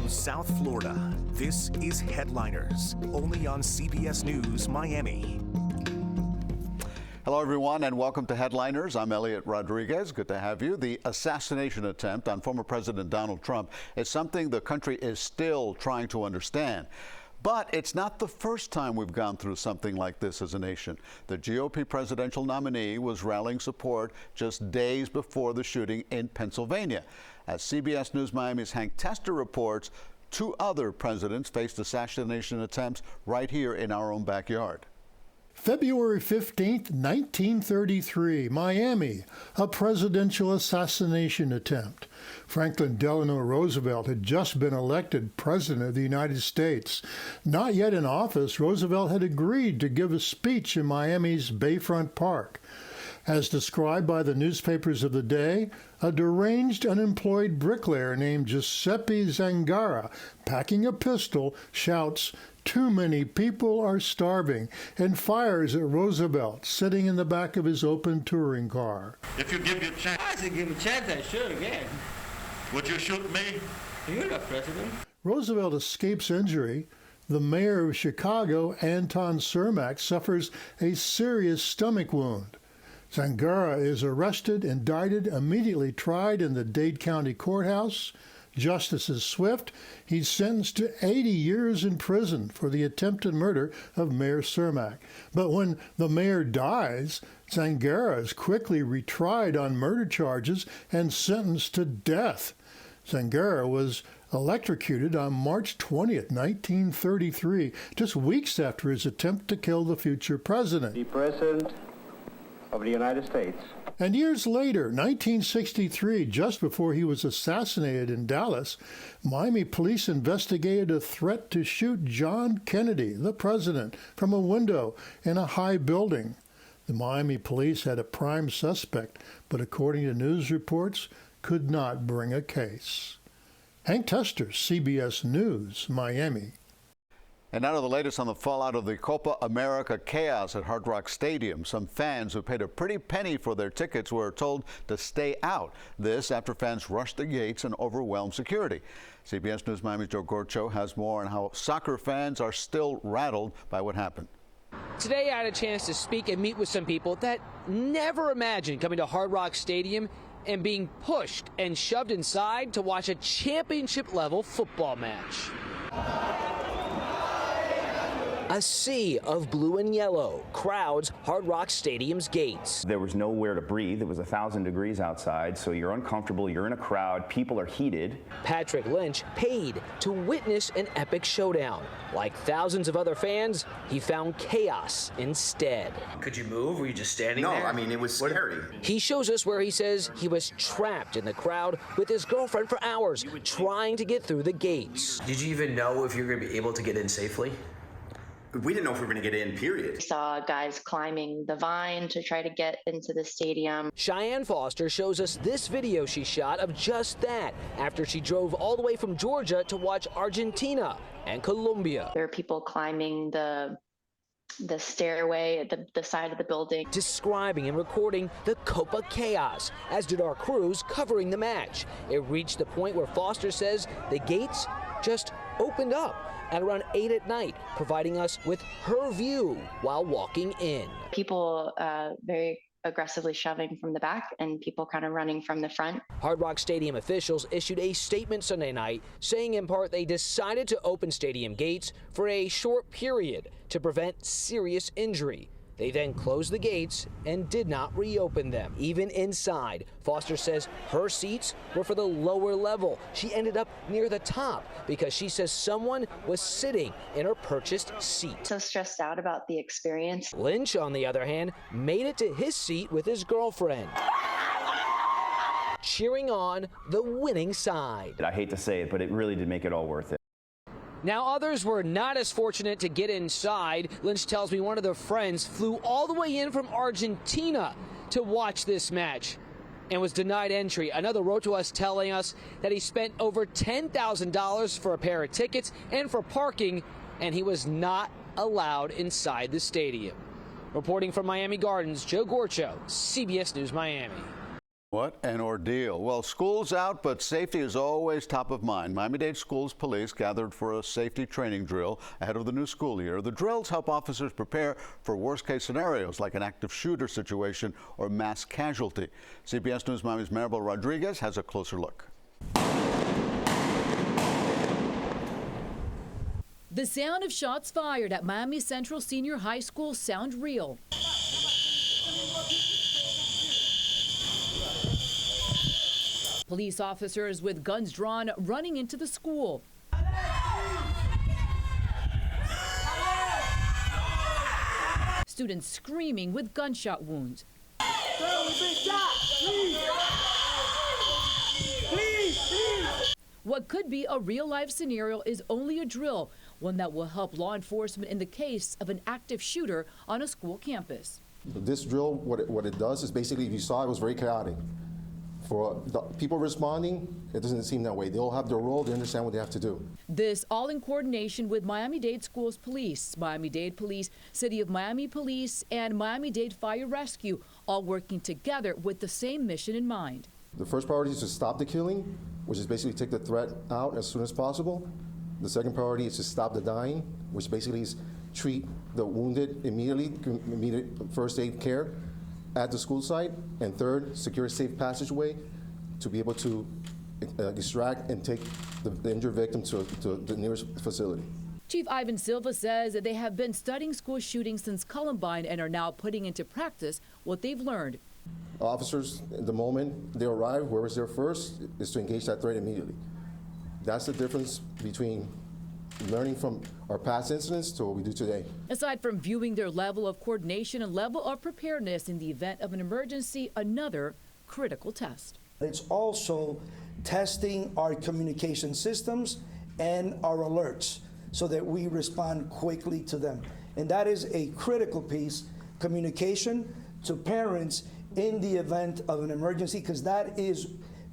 From South Florida, this is Headliners, only on CBS News Miami. Hello, everyone, and welcome to Headliners. I'm Elliot Rodriguez. Good to have you. The assassination attempt on former President Donald Trump is something the country is still trying to understand. But it's not the first time we've gone through something like this as a nation. The GOP presidential nominee was rallying support just days before the shooting in Pennsylvania. As CBS News Miami's Hank Tester reports, 2 other presidents faced assassination attempts right here in our own backyard. February 15th, 1933, Miami, a presidential assassination attempt. Franklin Delano Roosevelt had just been elected President of the United States. Not yet in office, Roosevelt had agreed to give a speech in Miami's Bayfront Park. As described by the newspapers of the day, a deranged unemployed bricklayer named Giuseppe Zangara, packing a pistol, shouts, "Too many people are starving," and fires at Roosevelt, sitting in the back of his open touring car. If you give me a chance. I said give me a chance, I should again. Would you shoot me? You're the president. Roosevelt escapes injury. The mayor of Chicago, Anton Cermak, suffers a serious stomach wound. Zangara is arrested, indicted, immediately tried in the Dade County Courthouse. Justice is swift. He's sentenced to 80 years in prison for the attempted murder of Mayor Cermak. But when the mayor dies, Zangara is quickly retried on murder charges and sentenced to death. Zangara was electrocuted on March 20th, 1933, just weeks after his attempt to kill the future president. The President of the United States. And years later, 1963, just before he was assassinated in Dallas, Miami police investigated a threat to shoot John Kennedy, the president, from a window in a high building. The Miami police had a prime suspect, but according to news reports, could not bring a case. Hank Tester, CBS News, Miami. And now to the latest on the fallout of the Copa America chaos at Hard Rock Stadium. Some fans who paid a pretty penny for their tickets were told to stay out. This after fans rushed the gates and overwhelmed security. CBS News Miami's Joe Gorcho has more on how soccer fans are still rattled by what happened. Today I had a chance to speak and meet with some people that never imagined coming to Hard Rock Stadium and being pushed and shoved inside to watch a championship-level football match. A sea of blue and yellow crowds Hard Rock Stadium's gates. There was nowhere to breathe. It was 1,000 degrees outside, so you're uncomfortable, you're in a crowd, people are heated. Patrick Lynch paid to witness an epic showdown. Like thousands of other fans, he found chaos instead. Could you move? Were you just standing there? No, I mean, it was scary. He shows us where he says he was trapped in the crowd with his girlfriend for hours, trying to get through the gates. Did you even know if you were going to be able to get in safely? We didn't know if we were going to get in, period. We saw guys climbing the vine to try to get into the stadium. Cheyenne Foster shows us this video she shot of just that after she drove all the way from Georgia to watch Argentina and Colombia. There were people climbing the stairway at the side of the building. Describing and recording the Copa chaos, as did our crews covering the match. It reached the point where Foster says the gates just opened up at around 8 at night, providing us with her view while walking in. People very aggressively shoving from the back and people kind of running from the front. Hard Rock Stadium officials issued a statement Sunday night saying in part they decided to open stadium gates for a short period to prevent serious injury. They then closed the gates and did not reopen them. Even inside, Foster says her seats were for the lower level. She ended up near the top because she says someone was sitting in her purchased seat. So stressed out about the experience. Lynch, on the other hand, made it to his seat with his girlfriend, cheering on the winning side. I hate to say it, but it really did make it all worth it. Now, others were not as fortunate to get inside. Lynch tells me one of their friends flew all the way in from Argentina to watch this match and was denied entry. Another wrote to us telling us that he spent over $10,000 for a pair of tickets and for parking, and he was not allowed inside the stadium. Reporting from Miami Gardens, Joe Gorcho, CBS News Miami. What an ordeal. Well, school's out, but safety is always top of mind. Miami-Dade Schools police gathered for a safety training drill ahead of the new school year. The drills help officers prepare for worst-case scenarios like an active shooter situation or mass casualty. CBS News Miami's Maribel Rodriguez has a closer look. The sound of shots fired at Miami Central Senior High School sound real. Police officers with guns drawn running into the school. Students screaming with gunshot wounds. What could be a real-life scenario is only a drill, one that will help law enforcement in the case of an active shooter on a school campus. This drill, what it does is basically, if you saw, it was very chaotic. For the people responding, it doesn't seem that way. They all have their role. They understand what they have to do. This all in coordination with Miami-Dade Schools Police, Miami-Dade Police, City of Miami Police, and Miami-Dade Fire Rescue, all working together with the same mission in mind. The first priority is to stop the killing, which is basically take the threat out as soon as possible. The second priority is to stop the dying, which basically is treat the wounded immediately, immediate first aid care at the school site. And third, secure a safe passageway to be able to extract and take the injured victim to the nearest facility. Chief Ivan Silva says that they have been studying school shootings since Columbine and are now putting into practice what they've learned. Officers, the moment they arrive, whoever's there first is to engage that threat immediately. That's the difference between learning from our past incidents to what we do today. Aside from viewing their level of coordination and level of preparedness in the event of an emergency, another critical test. It's also testing our communication systems and our alerts so that we respond quickly to them. And that is a critical piece, communication to parents in the event of an emergency, because that is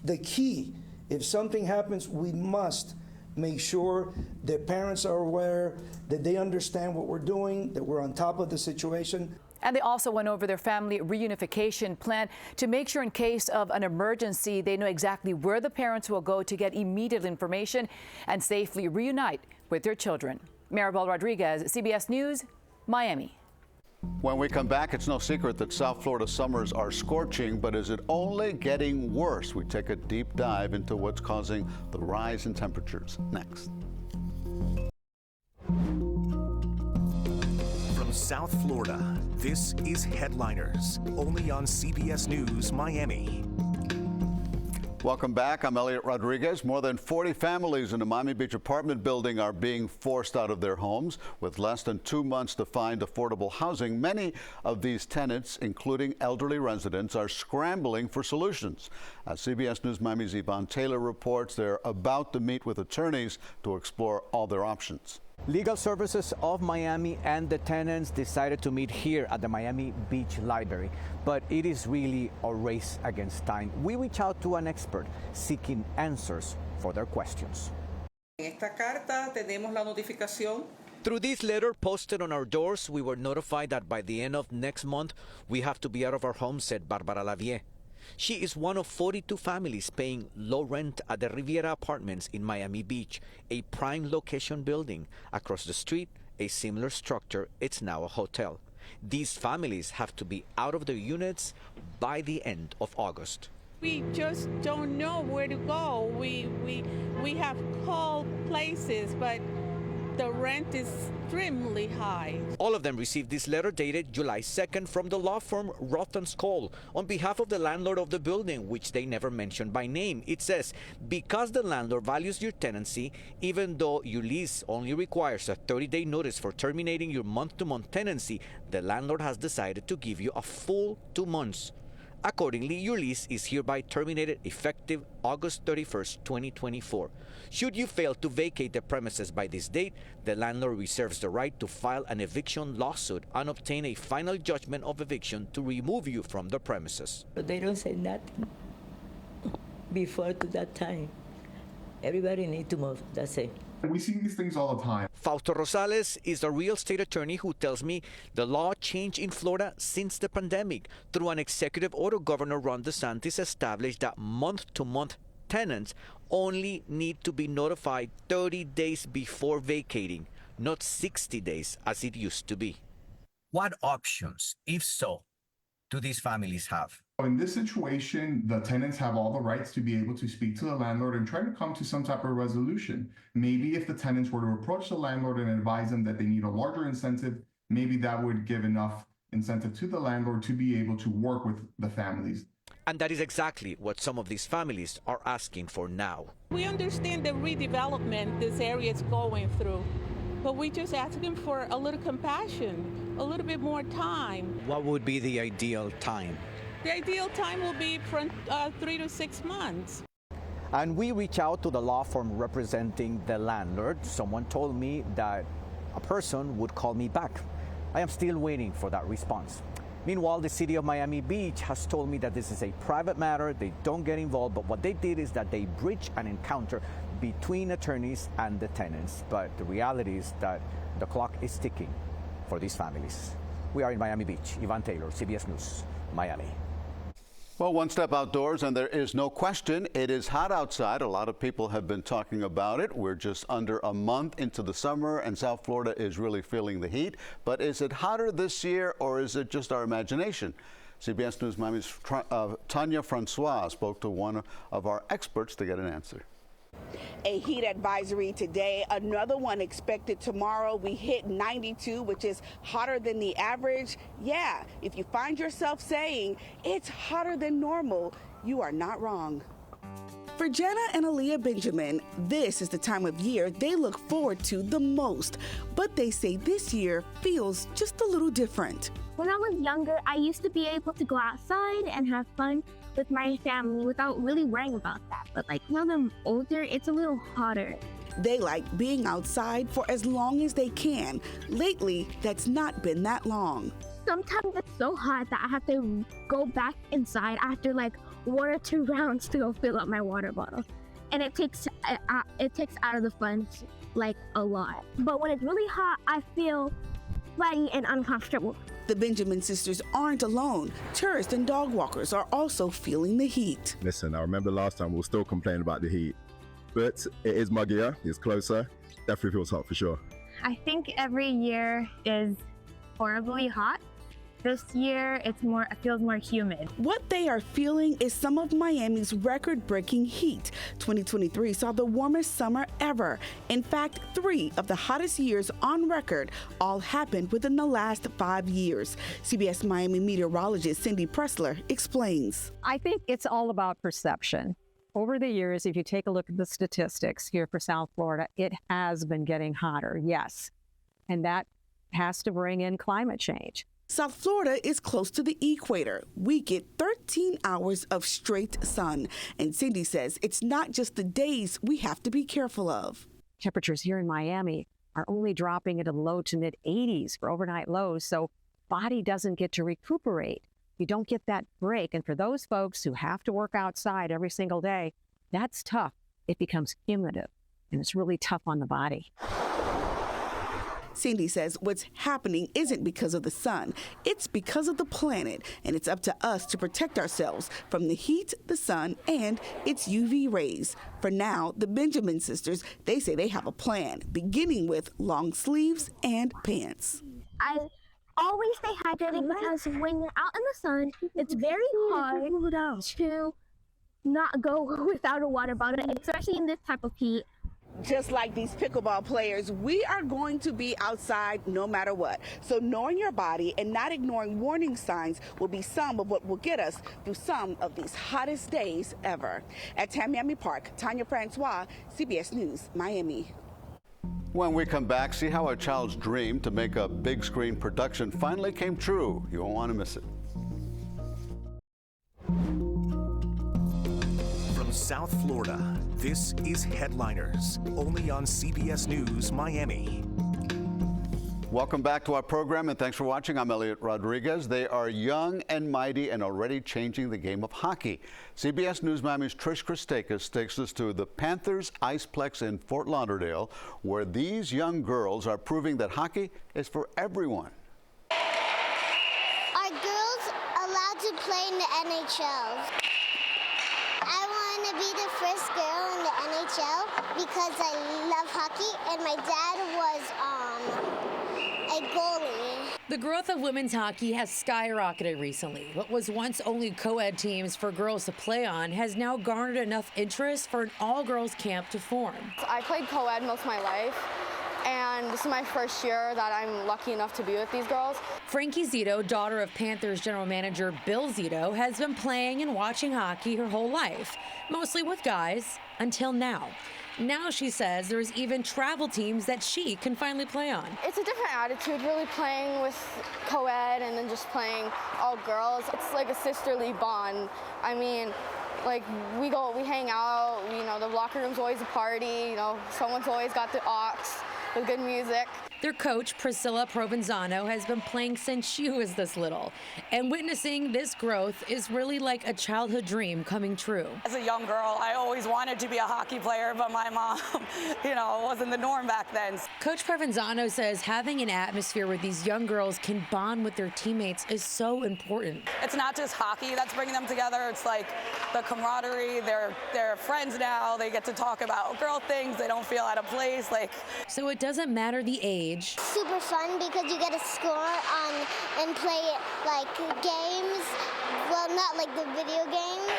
the key. If something happens, we must make sure that parents are aware, that they understand what we're doing, that we're on top of the situation. And they also went over their family reunification plan to make sure in case of an emergency, they know exactly where the parents will go to get immediate information and safely reunite with their children. Maribel Rodriguez, CBS News, Miami. When we come back, it's no secret that South Florida summers are scorching, but is it only getting worse? We take a deep dive into what's causing the rise in temperatures next. From South Florida, this is Headliners, only on CBS News Miami. Welcome back. I'm Elliot Rodriguez. More than 40 families in a Miami Beach apartment building are being forced out of their homes. With less than 2 months to find affordable housing, many of these tenants, including elderly residents, are scrambling for solutions. As CBS News Miami's Yvonne Taylor reports, they're about to meet with attorneys to explore all their options. Legal Services of Miami and the tenants decided to meet here at the Miami Beach Library, but it is really a race against time. We reach out to an expert seeking answers for their questions. Through this letter posted on our doors, we were notified that by the end of next month, we have to be out of our home, said Barbara Lavie. She is one of 42 families paying low rent at the Riviera Apartments in Miami Beach, a prime location building. Across the street, a similar structure, it's now a hotel. These families have to be out of their units by the end of August. We just don't know where to go. We have called places, but the rent is extremely high. All of them received this letter dated July 2nd from the law firm Roth & Skoll on behalf of the landlord of the building, which they never mentioned by name. It says, because the landlord values your tenancy, even though your lease only requires a 30-day notice for terminating your month-to-month tenancy, the landlord has decided to give you a full 2 months. Accordingly, your lease is hereby terminated effective August 31st, 2024. Should you fail to vacate the premises by this date, the landlord reserves the right to file an eviction lawsuit and obtain a final judgment of eviction to remove you from the premises. But they don't say nothing before to that time. Everybody needs to move, that's it. We see these things all the time. Fausto Rosales is the real estate attorney who tells me the law changed in Florida since the pandemic. Through an executive order, Governor Ron DeSantis established that month-to-month tenants only need to be notified 30 days before vacating, not 60 days as it used to be. What options, if so, do these families have? In this situation, the tenants have all the rights to be able to speak to the landlord and try to come to some type of resolution. Maybe if the tenants were to approach the landlord and advise them that they need a larger incentive, maybe that would give enough incentive to the landlord to be able to work with the families. And that is exactly what some of these families are asking for now. We understand the redevelopment this area is going through, but we just asking for a little compassion, a little bit more time. What would be the ideal time? The ideal time will be from 3 to 6 months. And we reach out to the law firm representing the landlord. Someone told me that a person would call me back. I am still waiting for that response. Meanwhile, the city of Miami Beach has told me that this is a private matter. They don't get involved, but what they did is that they breached an encounter between attorneys and the tenants. But the reality is that the clock is ticking for these families. We are in Miami Beach. Ivan Taylor, CBS News, Miami. Well, one step outdoors, and there is no question it is hot outside. A lot of people have been talking about it. We're just under a month into the summer, and South Florida is really feeling the heat. But is it hotter this year, or is it just our imagination? CBS News Miami's Tanya Francois spoke to one of our experts to get an answer. A heat advisory today, another one expected tomorrow. We hit 92, which is hotter than the average. Yeah, if you find yourself saying it's hotter than normal, you are not wrong. For Jenna and Aaliyah Benjamin, this is the time of year they look forward to the most. But they say this year feels just a little different. When I was younger, I used to be able to go outside and have fun with my family without really worrying about that. But now that I'm older, it's a little hotter. They like being outside for as long as they can. Lately, that's not been that long. Sometimes it's so hot that I have to go back inside after 1 or 2 rounds to go fill up my water bottle. And it takes out of the fun a lot. But when it's really hot, I feel sweaty and uncomfortable. The Benjamin sisters aren't alone. Tourists and dog walkers are also feeling the heat. Listen, I remember last time we were still complaining about the heat, but it is muggier, it's closer, definitely feels hot for sure. I think every year is horribly hot. This year, it feels more humid. What they are feeling is some of Miami's record-breaking heat. 2023 saw the warmest summer ever. In fact, 3 of the hottest years on record all happened within the last 5 years. CBS Miami meteorologist Cindy Pressler explains. I think it's all about perception. Over the years, if you take a look at the statistics here for South Florida, it has been getting hotter, yes. And that has to bring in climate change. South Florida is close to the equator. We get 13 hours of straight sun. And Cindy says it's not just the days we have to be careful of. Temperatures here in Miami are only dropping into the low to mid 80s for overnight lows, so body doesn't get to recuperate. You don't get that break. And for those folks who have to work outside every single day, that's tough. It becomes cumulative, and it's really tough on the body. Cindy says what's happening isn't because of the sun, it's because of the planet, and it's up to us to protect ourselves from the heat, the sun, and its UV rays. For now, the Benjamin sisters, they say they have a plan, beginning with long sleeves and pants. I always stay hydrated because when you're out in the sun, it's very hard to not go without a water bottle, especially in this type of heat. Just like these pickleball players, we are going to be outside no matter what. So knowing your body and not ignoring warning signs will be some of what will get us through some of these hottest days ever. At Tamiami Park, Tanya Francois, CBS News, Miami. When we come back, see how a child's dream to make a big screen production finally came true. You won't want to miss it. From South Florida, this is Headliners, only on CBS News Miami. Welcome back to our program, and thanks for watching. I'm Elliot Rodriguez. They are young and mighty and already changing the game of hockey. CBS News Miami's Trish Christakis takes us to the Panthers Iceplex in Fort Lauderdale, where these young girls are proving that hockey is for everyone. Are girls allowed to play in the NHL? I want to be the first girl in the NHL because I love hockey, and my dad was a goalie. The growth of women's hockey has skyrocketed recently. What was once only co-ed teams for girls to play on has now garnered enough interest for an all-girls camp to form. I played co-ed most of my life, and this is my first year that I'm lucky enough to be with these girls. Frankie Zito, daughter of Panthers general manager Bill Zito, has been playing and watching hockey her whole life, mostly with guys, until now. Now she says there's even travel teams that she can finally play on. It's a different attitude, really playing with co-ed and then just playing all girls. It's like a sisterly bond. I mean, like we hang out, you know, the locker room's always a party, you know, someone's always got the aux with good music. Their coach, Priscilla Provenzano, has been playing since she was this little. And witnessing this growth is really like a childhood dream coming true. As a young girl, I always wanted to be a hockey player, but my mom, you know, wasn't the norm back then. Coach Provenzano says having an atmosphere where these young girls can bond with their teammates is so important. It's not just hockey that's bringing them together. It's like the camaraderie. They're friends now. They get to talk about girl things. They don't feel out of place. So it doesn't matter the age. Super fun because you get to score on and play like games. Well, not like the video games,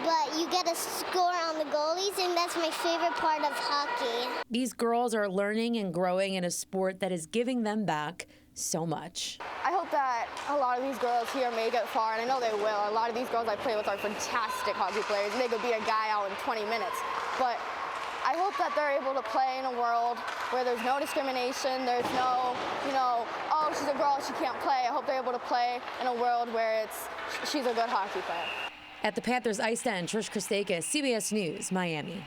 but you get to score on the goalies, and that's my favorite part of hockey. These girls are learning and growing in a sport that is giving them back so much. I hope that a lot of these girls here make it far, and I know they will. A lot of these girls I play with are fantastic hockey players, and they could beat a guy out in 20 minutes. But I hope that they're able to play in a world where there's no discrimination, there's no, you know, oh, she's a girl, she can't play. I hope they're able to play in a world where she's a good hockey player. At the Panthers Ice Den, Trish Christakis, CBS News, Miami.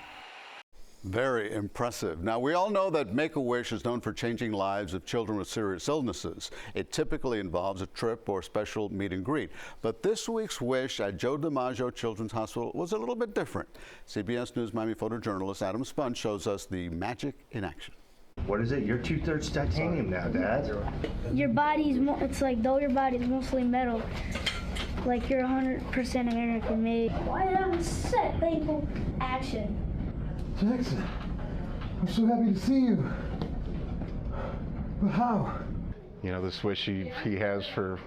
Very impressive. Now, we all know that Make-A-Wish is known for changing lives of children with serious illnesses. It typically involves a trip or special meet and greet. But this week's wish at Joe DiMaggio Children's Hospital was a little bit different. CBS News Miami photojournalist Adam Spunt shows us the magic in action. What is it? You're 2/3 titanium now, Dad. Your body's, it's like though your body's mostly metal, like you're 100% American made. Why did I set people? Action. Jackson, I'm so happy to see you. But how? You know, this wish he has through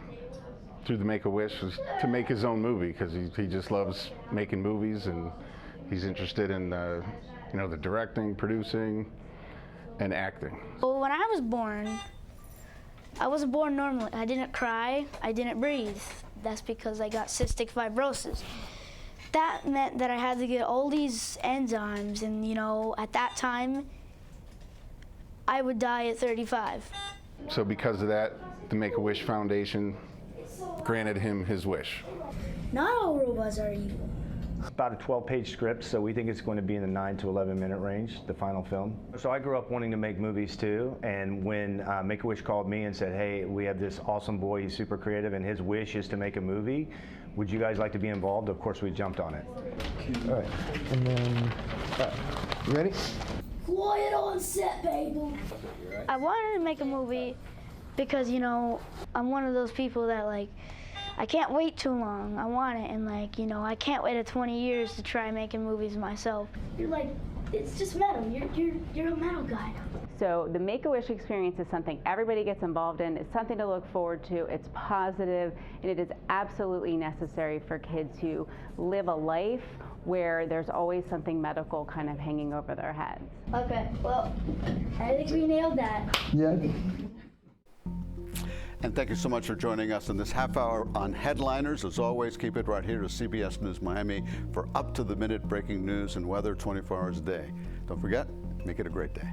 the Make-A-Wish is to make his own movie, because he just loves making movies, and he's interested in the directing, producing, and acting. Well, when I wasn't born normally. I didn't cry, I didn't breathe. That's because I got cystic fibrosis. That meant that I had to get all these enzymes, and you know, at that time, I would die at 35. So because of that, the Make-A-Wish Foundation granted him his wish. Not all robots are evil. About a 12-page script, so we think it's going to be in the 9 to 11-minute range, the final film. So I grew up wanting to make movies too, and when Make-A-Wish called me and said, hey, we have this awesome boy, he's super creative, and his wish is to make a movie, would you guys like to be involved? Of course, we jumped on it. All right, and then, you ready? Quiet on set, baby. I wanted to make a movie because, you know, I'm one of those people that, like, I can't wait too long. I want it, and, like, you know, I can't wait 20 years to try making movies myself. You're like, it's just metal. You're a metal guy. So the Make-A-Wish experience is something everybody gets involved in. It's something to look forward to. It's positive, and it is absolutely necessary for kids who live a life where there's always something medical kind of hanging over their heads. Okay, well, I think we nailed that. Yeah. And thank you so much for joining us in this half hour on Headliners. As always, keep it right here to CBS News Miami for up-to-the-minute breaking news and weather 24 hours a day. Don't forget, make it a great day.